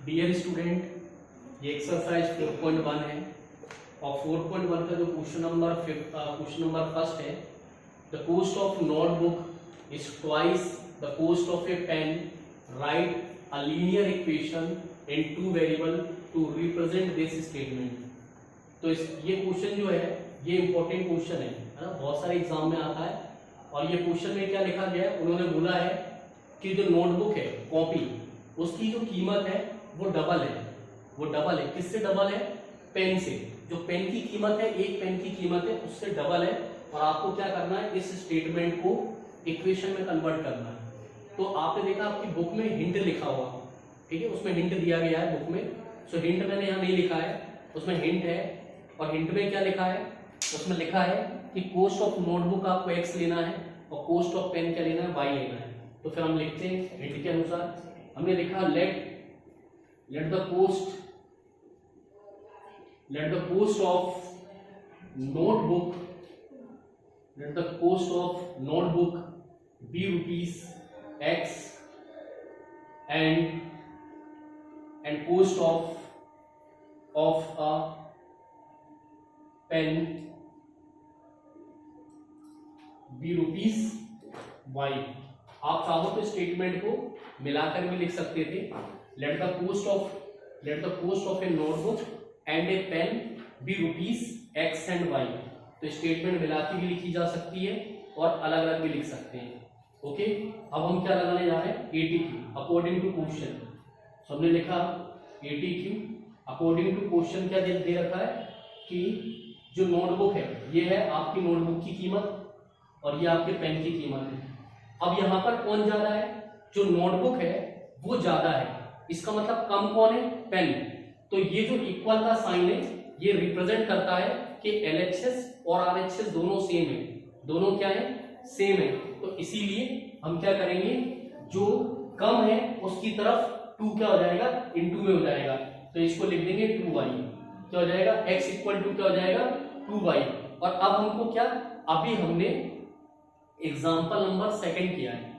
Dear student, ये exercise 4.1 है और 4.1 का जो क्वेश्चन नंबर फर्स्ट है, the cost of notebook is twice the cost of a pen, write a linear equation in two variable to represent this statement. तो ये question जो है ये इंपॉर्टेंट क्वेश्चन है ना, बहुत सारे एग्जाम में आता है। और ये क्वेश्चन में क्या लिखा गया है, उन्होंने बोला है कि जो नोटबुक है, कॉपी, उसकी जो कीमत है वो डबल है। किससे डबल है? पेन से। जो पेन की कीमत है, एक पेन की कीमत है, उससे डबल है। और आपको क्या करना है, इस स्टेटमेंट को इक्वेशन में कन्वर्ट करना है। तो आपने देखा आपकी बुक में हिंट लिखा हुआ, ठीक है, उसमें हिंट दिया गया है बुक में। सो हिंट मैंने यहाँ नहीं लिखा है, उसमें हिंट है। और हिंट में क्या लिखा है, उसमें लिखा है कि कॉस्ट ऑफ नोटबुक आपको x लेना है और कॉस्ट ऑफ पेन क्या लेना है, y लेना है। तो फिर हम लिखते हैं हिंट के अनुसार। हमने लिखा let the cost of notebook be rupees x and cost of a pen be rupees y। आप चाहो तो स्टेटमेंट को मिलाकर भी लिख सकते थे, let the cost of a notebook and a pen be rupees x and y. तो स्टेटमेंट मिलाकर भी लिखी जा सकती है और अलग अलग भी लिख सकते हैं। ओके, अब हम क्या लगाने जा रहे हैं, ATQ अकॉर्डिंग टू क्वेश्चन। हमने लिखा ATQ अकॉर्डिंग टू क्वेश्चन। क्या दे रखा है कि जो नोटबुक है ये है आपकी नोटबुक की कीमत और ये आपके पेन की कीमत है। अब यहाँ पर कौन ज्यादा है, जो नोटबुक है वो ज्यादा है। इसका मतलब कम कौन है, पेन। तो ये जो इक्वल का साइन है ये रिप्रेजेंट करता है कि LHS और RHS दोनों सेम है, दोनों क्या है, सेम है। तो इसीलिए हम क्या करेंगे, जो कम है उसकी तरफ 2 क्या हो जाएगा, इनटू में हो जाएगा। तो इसको लिख देंगे 2y। क्या हो जाएगा, x इक्वल टू क्या हो जाएगा, 2y। और अब हमको क्या, अभी हमने एग्जाम्पल नंबर सेकंड किया है।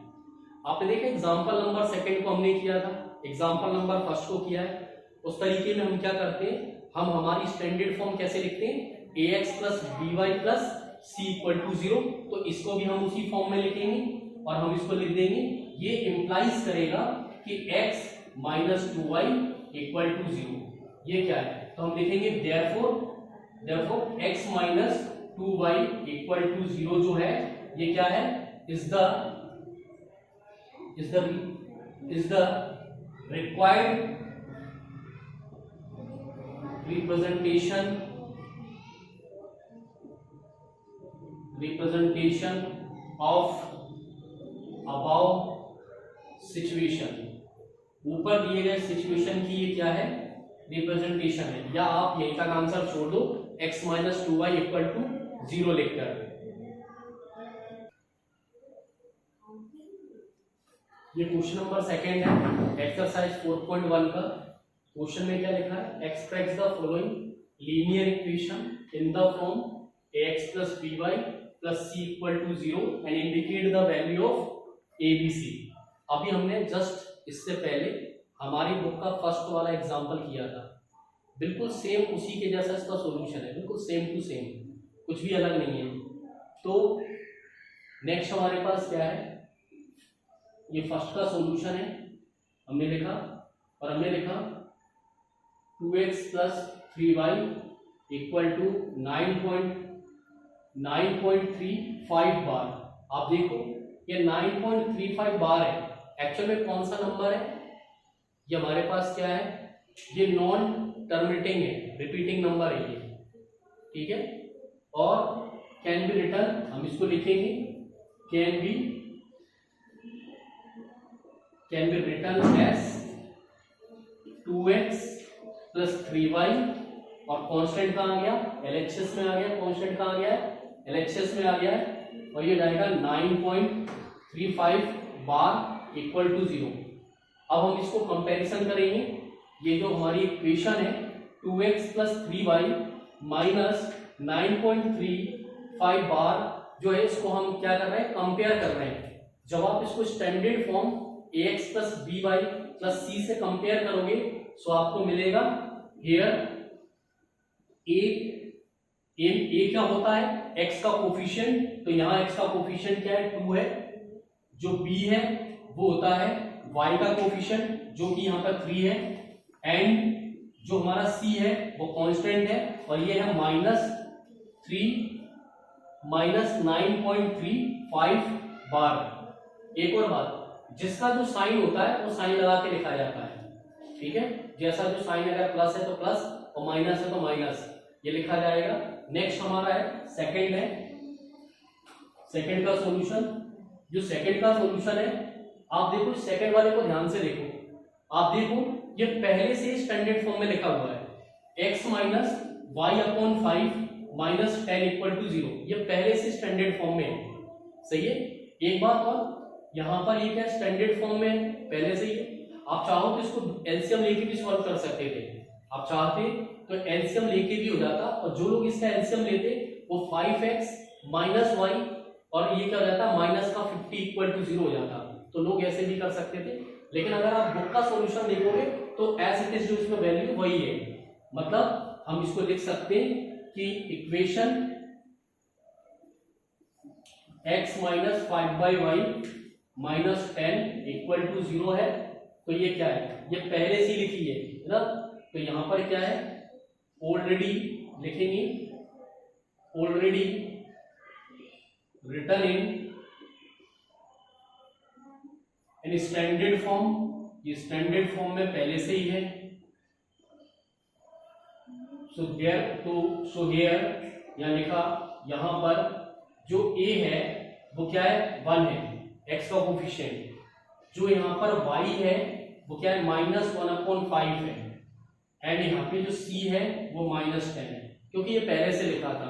आपने देखा एग्जाम्पल नंबर सेकंड को हमने किया था, एग्जाम्पल नंबर फर्स्ट को किया है। उस तरीके में हम क्या करते हैं, हम हमारी स्टैंडर्ड फॉर्म कैसे लिखते हैं, ax plus by plus c equal to 0। तो इसको भी हम उसी फॉर्म में लिखेंगे और हम इसको लिख देंगे, ये इंप्लाइज करेगा कि x minus 2y equal to 0। ये क्या है, तो हम लिखेंगे therefore x minus 2y equal to 0 जो है ये क्या है, is the required representation of above situation। ऊपर दिए गए सिचुएशन की ये क्या है, रिप्रेजेंटेशन है। या आप यही तक आंसर छोड़ दो, x minus 2y equal to 0 लिखकर। ये क्वेश्चन नंबर सेकंड है एक्सरसाइज 4.1 का। क्वेश्चन में क्या लिखा है, express the following linear equation in the form ax plus by plus c equal to 0 and indicate the value of abc। अभी हमने जस्ट इससे पहले हमारी बुक का फर्स्ट वाला एग्जांपल किया था, बिल्कुल सेम उसी के जैसा इसका सॉल्यूशन है, बिल्कुल सेम टू सेम, कुछ भी अलग नहीं है। तो नेक्स्ट हमारे पास क्या है, ये फर्स्ट का सॉल्यूशन है हमने लिखा, और हमने लिखा 2x plus 3y equal to 9.35 बार। आप देखो ये 9.35 बार है, एक्चुअल में कौन सा नंबर है, ये हमारे पास क्या है, ये नॉन टर्मिनेटिंग है, रिपीटिंग नंबर है ये, ठीक है। और कैन बी रिटर्न, हम इसको लिखेंगे can be written as 2x plus 3y। और कांस्टेंट कहाँ आ गया, LHS में आ गया, कांस्टेंट कहाँ आ गया है, LHS में आ गया है। और ये जाएगा 9.35 बार इक्वल टू 0। अब हम इसको कंपैरिजन करेंगे, ये जो हमारी इक्वेशन है 2x प्लस 3y माइनस 9.35 बार जो है, इसको हम क्या कर रहे हैं, कंपेयर कर रहे हैं। जब आप इसको standard form ax plus by plus C से कंपेयर करोगे सो आपको मिलेगा हियर ए क्या होता है एक्स का कोफिशिएंट, तो यहाँ एक्स का कोफिशिएंट क्या है 2 है। जो बी है वो होता है y का कोफिशिएंट जो कि यहाँ पर 3 है, एंड जो हमारा c है वो कांस्टेंट है और ये है -9.35 बार। एक और बात, जिसका जो साइन होता है वो साइन लगा के लिखा जाता है, ठीक है। जैसा जो साइन अगर प्लस है तो प्लस और माइनस है तो माइनस, ये लिखा जाएगा। नेक्स्ट हमारा है सेकंड है, सेकंड का सॉल्यूशन। जो सेकंड का सॉल्यूशन है आप देखो, सेकंड वाले को ध्यान से देखो, आप देखो ये पहले से स्टैंडर्ड फॉर्म में लिखा हुआ है x minus y upon 5 minus 10 equal to 0, ये पहले से स्टैंडर्ड फॉर्म में है, सही है। एक बात और, यहाँ पर ये क्या स्टैंडर्ड फॉर्म में है पहले से ही। आप चाहो तो इसको एलसीएम लेके भी सॉल्व कर सकते थे, आप चाहते तो एलसीएम लेके भी हो जाता, और जो लोग इसका एलसीएम लेते वो 5x माइनस वाई और ये क्या हो जाता माइनस का 50 इक्वल टू 0 हो जाता, तो लोग ऐसे भी कर सकते थे। लेकिन अगर आप बुक का सॉल्यूशन देखोगे तो एज इट इज जो इसमें वैल्यू वही है, मतलब हम इसको लिख सकते हैं कि equation x minus 5/y minus 10 equal to 0 है। तो ये क्या है, ये पहले से ही लिखी है ना, तो यहां पर क्या है ऑलरेडी लिखेंगे, already written in standard form, ये स्टैंडर्ड फॉर्म में पहले से ही है। सो हियर यहाँ लिखा, यहाँ पर जो a है वो क्या है 1 है, x का कोफिशिएंट। जो यहाँ पर y है वो क्या है -1/5 है, एंड यहाँ पे जो c है वो -10 है, क्योंकि ये पहले से लिखा था।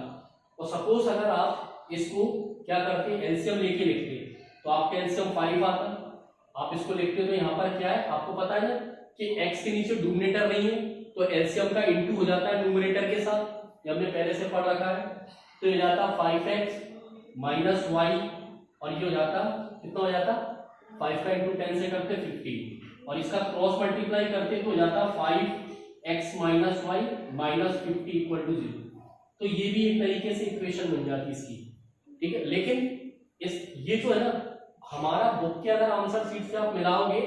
और सपोज अगर आप इसको क्या करते एलसीएम लेके लिखते तो आपका एलसीएम 5 आता, आप इसको लिखते हो तो यहाँ पर क्या है आपको पता है ना कि x के नीचे डिनोमिनेटर नहीं है, तो एलसीएम का इनटू हो जाता है न्यूमरेटर के साथ, ये हमने पहले से पढ़ रखा है। तो ये जाता 5x माइनस वाई, और ये हो जाता कितना हो जाता 5 का इंटू 10 से करते 50, और इसका क्रॉस मल्टीप्लाई करते तो हो जाता 5x minus y minus 50 equal to 0। तो ये भी एक तरीके से इक्वेशन बन जाती इसकी, ठीक है। लेकिन इस ये जो है ना हमारा बुक के अगर आंसर शीट से आप मिलाओगे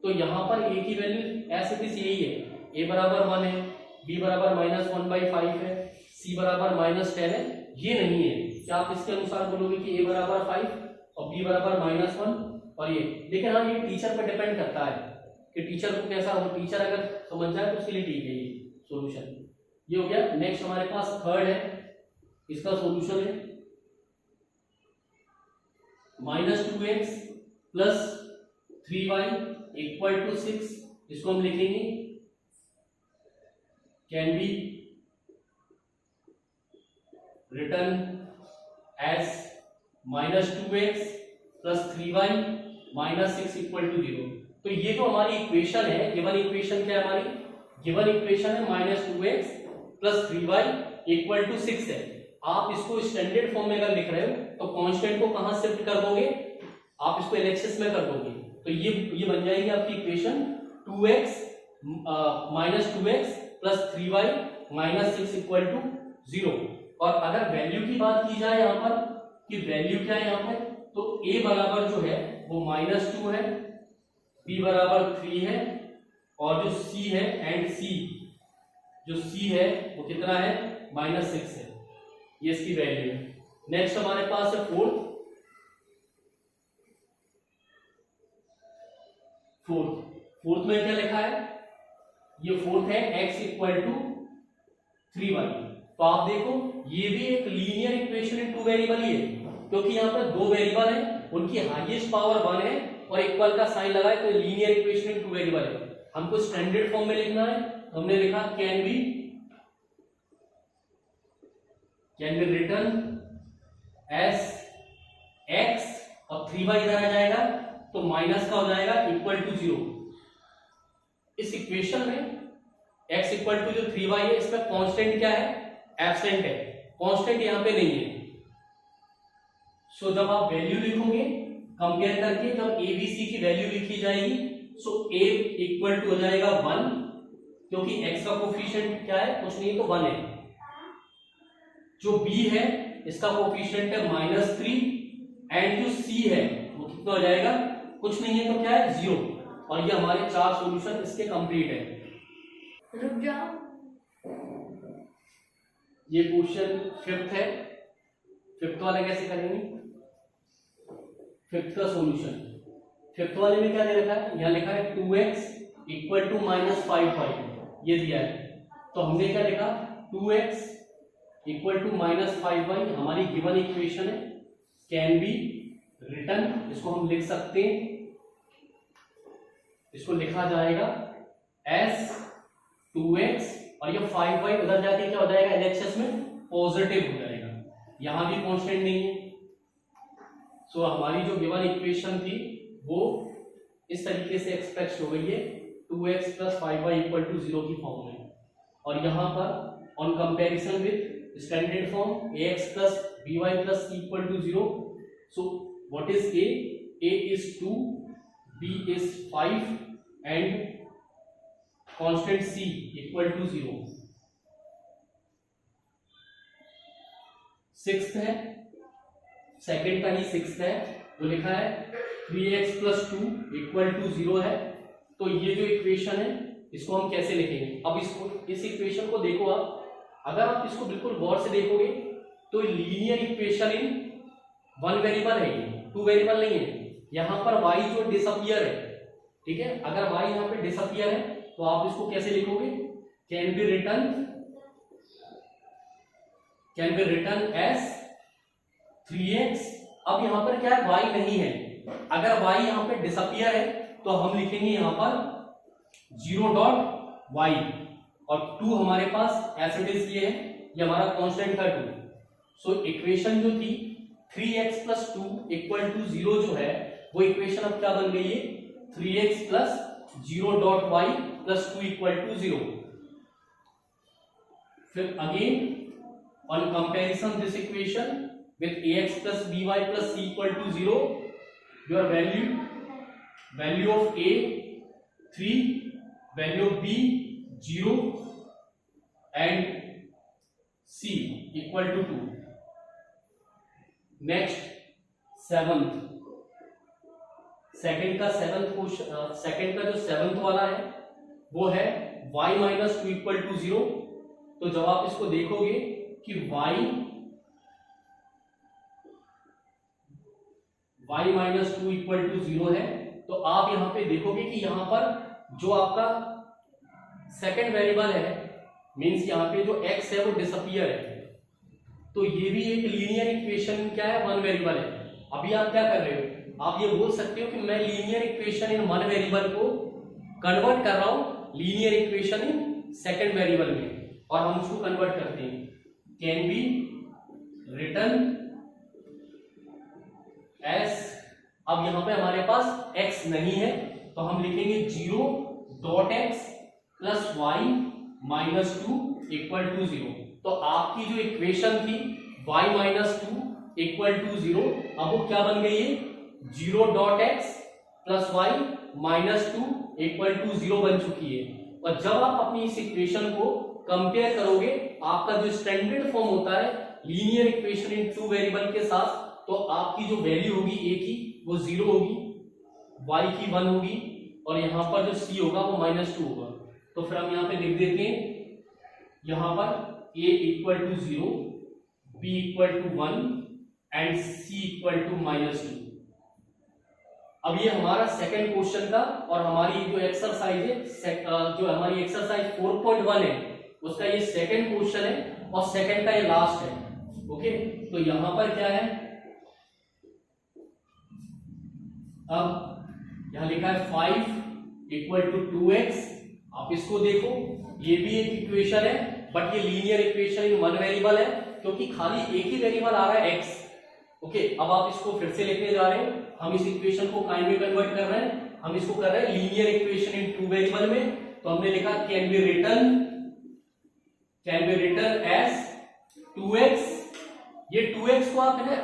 तो यहाँ पर a की वैल्यू ऐसे भी यही है, a बराबर 1 है, b बराबर -1/5 है, c बराबर -10 है, ये नहीं है कि आप इसके अनुसार बोलोगे कि a बराबर 5 और b बराबर -1 और ये। लेकिन हाँ ये टीचर पर डिपेंड करता है कि टीचर को कैसा हो, टीचर अगर समझ जाए तो उसके लिए ठीक है ये सॉल्यूशन। ये हो गया। नेक्स्ट हमारे पास थर्ड है, इसका सॉल्यूशन है -2x plus 3y equal to 6, इसको हम लिखेंगे can be written as -2x plus 3y minus 6 equal to 0। तो ये जो हमारी इक्वेशन है, गिवन इक्वेशन क्या है हमारी, गिवन इक्वेशन है -2x plus 3y equal to 6 है। आप इसको स्टैंडर्ड फॉर्म में अगर लिख रहे हो तो कांस्टेंट को कहां शिफ्ट कर दोगे, आप इसको एलएचएस में कर दोगे, तो ये बन जाएगी आपकी equation 2x -2x plus 3y minus 6 equal to 0। और अगर वैल्यू की बात की जाए यहाँ पर कि वैल्यू क्या है यहाँ पर, तो a बराबर जो है वो -2 है, b बराबर 3 है, और जो c है एंड c जो c है वो कितना है -6 है, ये इसकी वैल्यू है। नेक्स्ट हमारे पास है फोर्थ में क्या लिखा है, ये फोर्थ है x इक्वल टू 3y। तो आप देखो ये भी एक लीनियर इक्वेशन इन 2 वेरिएबल ही है, क्योंकि यहाँ पर 2 वेरिएबल है, उनकी हाईएस्ट पावर 1 है और इक्वल का साइन लगा है, तो लीनियर इक्वेशन इन 2 वेरिएबल है। हमको स्टैंडर्ड फॉर्म में लिखना है, हमने लिखा can be written as x और 3y इधर आ जाएगा तो माइनस का हो जाएगा इक्वल टू 0। इस इक्वेशन में x इक्वल टू जो 3y है इसमें कांस्टेंट क्या है, एब्सेंट है, कांस्टेंट यहां पे नहीं है। सो जब आप वैल्यू लिखोगे कंपेयर करके, जब abc की वैल्यू लिखी जाएगी सो a इक्वल टू हो जाएगा 1, क्योंकि x का कोफिशिएंट क्या है, कुछ नहीं तो 1 है। जो b है इसका कोफिशिएंट है -3 एंड जो c है वो कितना हो जाएगा, कुछ नहीं है तो क्या है 0। और ये हमारे 4 सॉल्यूशन इसके कंप्लीट है। रुक जाओ, ये क्वेश्चन 5th है। 5th वाला कैसे करेंगे, 5th का सॉल्यूशन। 5th वाले में क्या दे रखा है, यहाँ लिखा है 2x इक्वल टू -5y, ये दिया है। तो हमने क्या लिखा, 2x इक्वल टू -5y हमारी गिवन इक्वेशन है, कैन बी रिटर्न। इसको हम लिख सकते हैं, इसको लिखा जाएगा एस 2x और ये 5y उधर जाके क्या हो जाएगा, LHS में पॉजिटिव हो जाएगा, यहां भी कांस्टेंट नहीं है। सो हमारी जो गिवन इक्वेशन थी वो इस तरीके से एक्सप्रेस हो गई है 2x + 5y = 0 की फॉर्म में। और यहाँ पर on comparison with standard form ax + by + c = 0। So what is a? a is 2, b is 5 and constant c = 0। 6th है, सेकंड का ही 6th है, वो लिखा है 3x + 2 = 0 है। तो ये जो इक्वेशन है इसको हम कैसे लिखेंगे, अब इसको, इस इक्वेशन को देखो आप, अगर आप इसको बिल्कुल गौर से देखोगे तो लीनियर इक्वेशन इन 1 वेरिएबल है, ये 2 वेरिएबल नहीं है। यहाँ पर y जो डिसअपियर है, ठीक है, अगर y यहाँ पे डिसअपियर है तो आप इसको कैसे लिखोगे, can be written as 3x। अब यहाँ पर क्या है, y नहीं है, अगर y यहाँ पे डिसअपियर है तो हम लिखेंगे यहाँ पर 0.y और 2 हमारे पास एज इट इज ये है, ये हमारा कांस्टेंट था 2। सो इक्वेशन जो थी 3x + 2 = 0 जो है वो इक्वेशन अब क्या बन गई है, 3x + 0.y + 2 = 0। फिर again on comparison this equation with ax + by + c = 0, your value of a 3, value of b 0 and c = 2। Next 7th, second का 7th क्वेश्चन, सेकंड का जो 7th वाला है वो है y - 2 = 0। तो जब आप इसको देखोगे कि y - 2 = 0 है, तो आप यहां पे देखोगे कि यहां पर जो आपका सेकंड वेरिएबल है, मींस यहां पे जो x है वो डिसअपियर है। तो ये भी एक लीनियर इक्वेशन क्या है, 1 वेरिएबल है। अभी आप क्या कर रहे हो, आप ये बोल सकते हो कि मैं लीनियर इक्वेशन इन 1 वेरिएबल को कन्वर्ट कर रहा हूं linear equation in second variable में, और हम उसको कन्वर्ट करते हैं, कैन बी रिटर्न एस। अब यहां पे हमारे पास x नहीं है तो हम लिखेंगे 0.x + y - 2 = 0। तो आपकी जो इक्वेशन थी y - 2 = 0, अब वो क्या बन गई है, 0.x + y - 2 = 0 बन चुकी है। और जब आप अपनी इस इक्वेशन को कंपेयर करोगे, आपका जो स्टैंडर्ड फॉर्म होता है लीनियर इक्वेशन इन 2 वेरिएबल के साथ, तो आपकी जो वैल्यू होगी a की वो 0 होगी, y की 1 होगी, और यहां पर जो c होगा वो -2 होगा। तो फिर हम यहां पे लिख देते हैं, यहां पर a = 0, b = 1 एंड c = -2। अब ये हमारा सेकंड क्वेश्चन का, और हमारी जो एक्सरसाइज है, जो हमारी एक्सरसाइज 4.1 है उसका ये सेकंड क्वेश्चन है, और सेकंड का ये लास्ट है। ओके, तो यहां पर क्या है, अब यहां लिखा है 5 = 2x। आप इसको देखो, ये भी एक इक्वेशन है, बट ये लीनियर इक्वेशन इन 1 वेरिएबल है, क्योंकि खाली एक ही वेरिएबल आ रहा है x। ओके, अब आप इसको फिर से लिखने जा रहे हैं, हम इस इक्वेशन को काइंड में कन्वर्ट कर रहे हैं, हम इसको कर रहे हैं लीनियर इक्वेशन इन 2 वेरिएबल में। तो हमने लिखा can be written as 2x। ये 2x को आप है,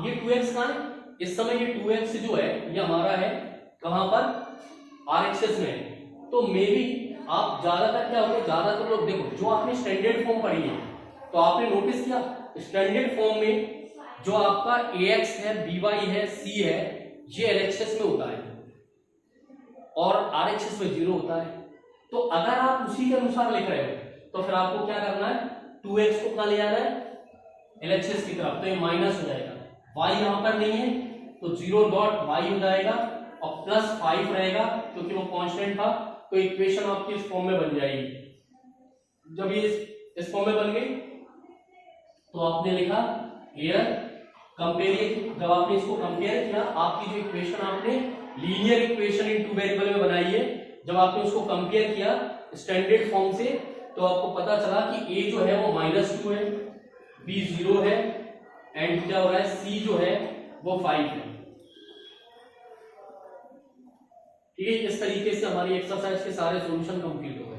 ये 2x कहां है, इस समय ये 2x जो है ये हमारा है कहां पर, RHS में है, तो मे बी आप ज्यादातर क्या होगा, ज्यादातर लोग देखो जो आपने स्टैंडर्ड फॉर्म पढ़ी है तो आपने नोटिस किया स्टैंडर्ड फॉर्म में जो आपका AX है, BY है, C है, ये LHS में होता है और RHS में 0 होता है। तो अगर आप उसी के अनुसार लिख रहे हो तो फिर आपको क्या करना है, 2x को कहाँ ले जाना है, LHS की तरफ, तो ये माइनस हो जाएगा, y यहां पर नहीं है तो 0.y हो जाएगा और प्लस 5 रहेगा क्योंकि वो कांस्टेंट था, तो इक्वेशन आपकी इस फॉर्म में बन जाएगी। जब ये इस फॉर्म में बन गई तो आपने लिखा हियर कंपेयर, जब आपने इसको कंपेयर किया आपकी जो इक्वेशन आपने linear equation in two variable में बनाई है, जब आपने उसको कंपेयर किया स्टैंडर्ड फॉर्म से तो आपको पता चला कि a जो है वो -2 है, b 0 है एंड क्या हो रहा है c जो है वो 5 है। ठीक है, इस तरीके से हमारी एक्सरसाइज के सारे सॉल्यूशन कंप्लीट हो गए।